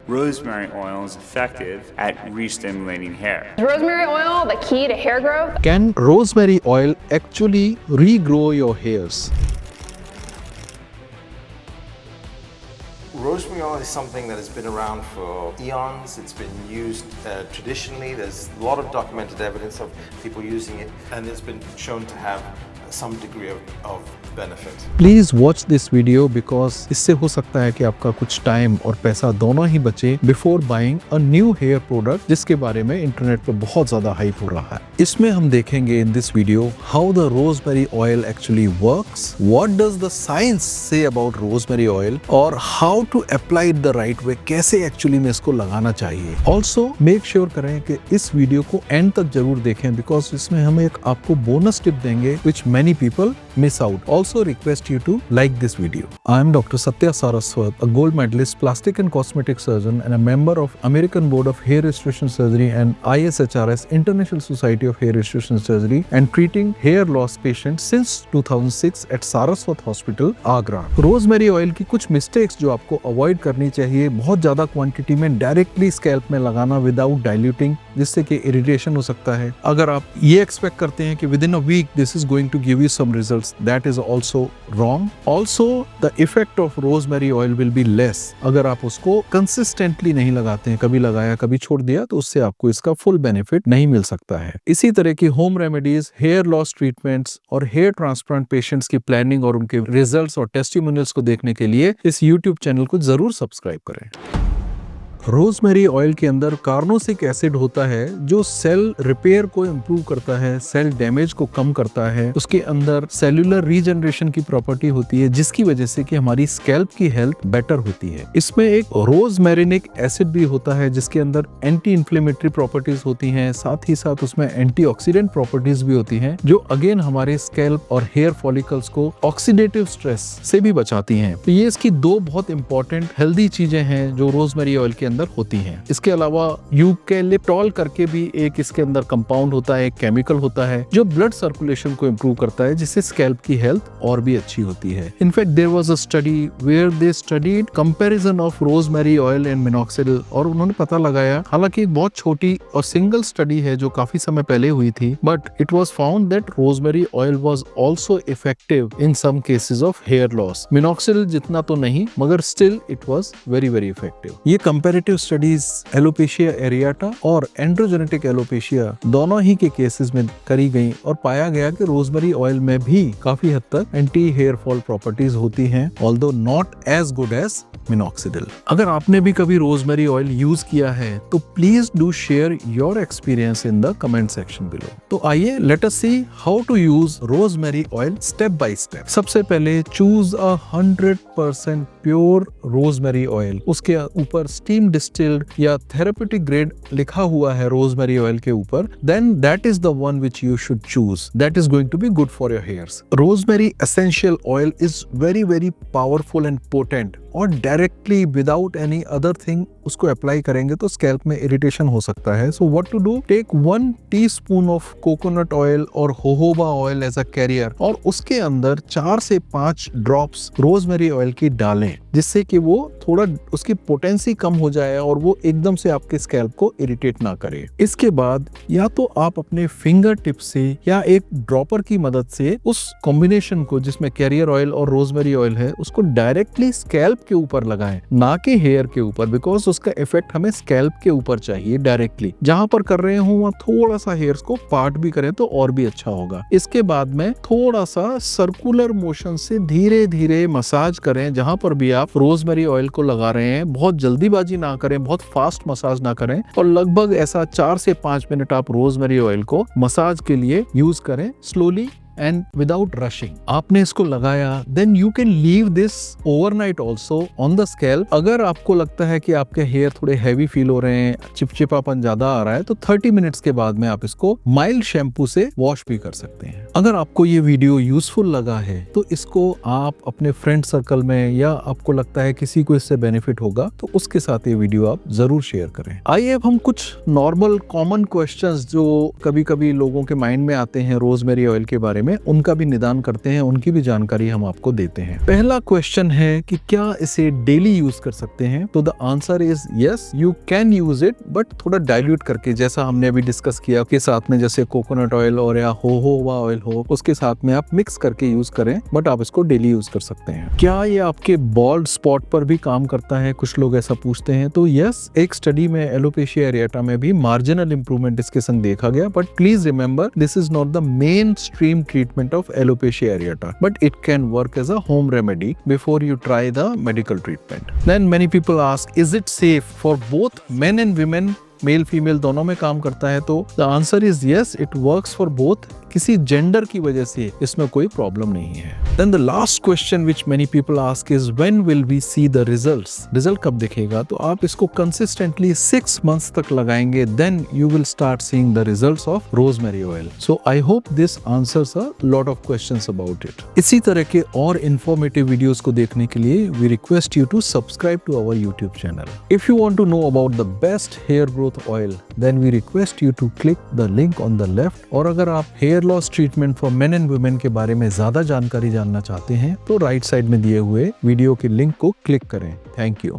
rosemary oil is effective at re-stimulating hair. Is rosemary oil the key to hair growth? Can rosemary oil actually regrow your hairs? Rosemary oil is something that has been around for eons. It's been used traditionally. There's a lot of documented evidence of people using it, and it's been shown to have some degree of benefit. Please watch this video because इससे हो सकता है कि आपका कुछ time और पैसा दोनों ही बचे before buying a new hair product जिसके बारे में इंटरनेट पे बहुत ज्यादा हाइप हो रहा है। इसमें हम देखेंगे in this video how the rosemary oil actually works, what does the science say about rosemary oil और how to apply it the right way, कैसे एक्चुअली में इसको लगाना चाहिए। ऑल्सो मेक श्योर करें कि इस वीडियो को एंड तक जरूर देखें बिकॉज इसमें हम एक आपको बोनस टिप देंगे विच many people miss out. Also request you to like this video. I am Dr. Satya Saraswat, a gold medalist plastic and cosmetic surgeon and a member of American Board of Hair Restoration Surgery and ISHRS International Society of Hair Restoration Surgery and treating hair loss patients since 2006 at Saraswat Hospital, Agra. Rosemary oil की कुछ mistakes जो आपको avoid करनी चाहिए, बहुत ज्यादा quantity में directly scalp में लगाना विदाउट डाइल्यूटिंग, जिससे कि इरिटेशन हो सकता है। अगर आप ये एक्सपेक्ट करते हैं कि within a week this is going to give you some results, that is also wrong. Also the effect of rosemary oil will be less अगर आप उसको consistently नहीं लगाते हैं, कभी लगाया कभी छोड़ दिया तो उससे आपको इसका फुल बेनिफिट नहीं मिल सकता है। इसी तरह की home remedies, hair loss treatments और हेयर ट्रांसप्लांट पेशेंट्स की प्लानिंग और उनके रिजल्ट्स और टेस्टिमोनियल्स को देखने के लिए इस यूट्यूब चैनल को जरूर सब्सक्राइब करें। रोजमेरी ऑयल के अंदर कार्नोसिक एसिड होता है जो सेल रिपेयर को इम्प्रूव करता है, सेल डैमेज को कम करता है। उसके अंदर सेल्यूलर रीजनरेशन की प्रॉपर्टी होती है जिसकी वजह से कि हमारी स्कैल्प की हेल्थ बेटर होती है। इसमें एक रोजमेरिनिक एसिड भी होता है जिसके अंदर एंटी इन्फ्लेमेटरी प्रॉपर्टीज होती हैं, साथ ही साथ उसमें एंटीऑक्सीडेंट प्रॉपर्टीज भी होती हैं जो अगेन हमारे स्कैल्प और हेयर फॉलिकल्स को ऑक्सीडेटिव स्ट्रेस से भी बचाती हैं। तो ये इसकी दो बहुत इंपॉर्टेंट हेल्दी चीजें हैं जो रोजमेरी ऑयल के अंदर होती हैं। इसके अलावा यूकैलिप्टॉल करके भी एक इसके अंदर कंपाउंड होता है, एक केमिकल होता है जो ब्लड सर्कुलेशन को इंप्रूव करता है जिससे स्कैल्प की हेल्थ और भी अच्छी होती है। In fact there was a study where they studied comparison of rosemary oil and minoxidil और उन्होंने पता लगाया, हालांकि बहुत छोटी और सिंगल स्टडी है जो काफी समय पहले हुई थी, but it was found that rosemary oil was also effective in some cases of hair loss. Minoxidil जितना तो नहीं मगर still it was very very effective. ये कंपैरेटिव स्टडीज एलोपेशिया एरियाटा और एंड्रोजेनेटिक एलोपेशिया दोनों ही के केसेस में करी गई और पाया गया कि रोजमेरी ऑयल में भी काफी हद तक एंटी हेयर फॉल प्रॉपर्टीज होती हैं, although not as good as minoxidil. अगर आपने भी कभी रोजमेरी ऑयल यूज किया है तो please do share your experience in the comment section below. तो आइए let us see how to use rosemary oil step by step. सबसे पहले चूज 100% प्योर रोजमेरी ऑयल। उसके ऊपर स्टीम डिस्टिल्ड या थेरेप्यूटिक ग्रेड लिखा हुआ है रोजमेरी ऑयल के ऊपर, then that is the one which you should choose, that is going to be good for your hairs. Rosemary essential oil is very very powerful and potent और directly without any other thing उसको apply करेंगे तो scalp में irritation हो सकता है। So what to do, take 1 teaspoon of coconut oil और jojoba oil as a carrier और उसके अंदर 4 से 5 ड्रॉप्स रोजमेरी ऑयल की डालें जिससे कि वो थोड़ा उसकी पोटेंसी कम हो जाए और वो एकदम से आपके स्कैल्प को इरिटेट ना करे। इसके बाद या तो आप अपने फिंगर टिप से या एक ड्रॉपर की मदद से उस कॉम्बिनेशन को जिसमें कैरियर ऑयल और रोजमेरी ऑयल है उसको डायरेक्टली स्कैल्प के ऊपर लगाएं, ना कि हेयर के ऊपर, बिकॉज उसका इफेक्ट हमें स्कैल्प के ऊपर चाहिए डायरेक्टली। जहां पर कर रहे हो वहां थोड़ा सा हेयर्स को पार्ट भी करें तो और भी अच्छा होगा। इसके बाद में थोड़ा सा सर्कुलर मोशन से धीरे धीरे मसाज करें जहां पर भी आप रोजमेरी ऑयल को लगा रहे हैं। बहुत जल्दीबाजी ना करें, बहुत फास्ट मसाज ना करें और लगभग ऐसा 4 से 5 मिनट आप रोजमेरी ऑयल को मसाज के लिए यूज करें स्लोली एंड विदाउट रशिंग। आपने इसको लगाया, then you can leave this overnight also on the scalp. अगर आपको लगता है कि आपके हेयर थोड़े हैवी फील हो रहे हैं, चिपचिपापन ज्यादा आ रहा है तो 30 मिनट्स के बाद में आप इसको माइल्ड शैम्पू से वॉश भी कर सकते हैं। अगर आपको ये वीडियो यूजफुल लगा है तो इसको आप अपने फ्रेंड सर्कल में या आपको लगता है किसी को इससे बेनिफिट होगा तो उसके साथ ये वीडियो आप जरूर शेयर करें। आइए अब हम कुछ नॉर्मल कॉमन क्वेश्चंस जो कभी कभी लोगों के माइंड में आते हैं रोजमेरी ऑयल के बारे में में उनका भी निदान करते हैं, उनकी भी जानकारी हम आपको देते हैं। पहला क्वेश्चन है कि क्या इसे डेली यूज कर सकते हैं? तो the answer is yes, you can use it, but थोड़ा डाइल्यूट करके, जैसा हमने अभी डिस्कस किया के साथ में, जैसे कोकोनट ऑयल और या होवा ऑयल हो, उसके साथ में आप मिक्स करके यूज करें, बट आप इसको डेली यूज कर सकते हैं। क्या ये आपके बॉल्ड स्पॉट पर भी काम करता है? कुछ लोग ऐसा पूछते हैं। तो यस, एक स्टडी में एलोपेशिया एरिएटा में भी मार्जिनल इंप्रूवमेंट इसके संग देखा गया, but please remember this is not the mainstream treatment of alopecia areata, but it can work as a home remedy before you try the medical treatment. Then many people ask, is it safe for both men and women? Male female दोनों में काम करता है? तो the answer is yes, it works for both. किसी gender की वजह से इसमें कोई प्रॉब्लम नहीं है। Then the last question which many people ask is when will we see the results? Result कब दिखेगा? तो आप इसको कंसिस्टेंटली 6 मंथ्स तक लगाएंगे, then you will start seeing the results of rosemary oil. So I hope this answers a lot of questions about it. इसी तरह के और इंफॉर्मेटिव वीडियोस को देखने के लिए we request you to subscribe to our YouTube channel. If you want to know about the best hair growth oil, then we request you to click the link on the left। और अगर आप hair loss treatment for men and women के बारे में ज्यादा जानकारी जानना चाहते हैं तो राइट साइड में दिए हुए वीडियो के लिंक को क्लिक करें। Thank you.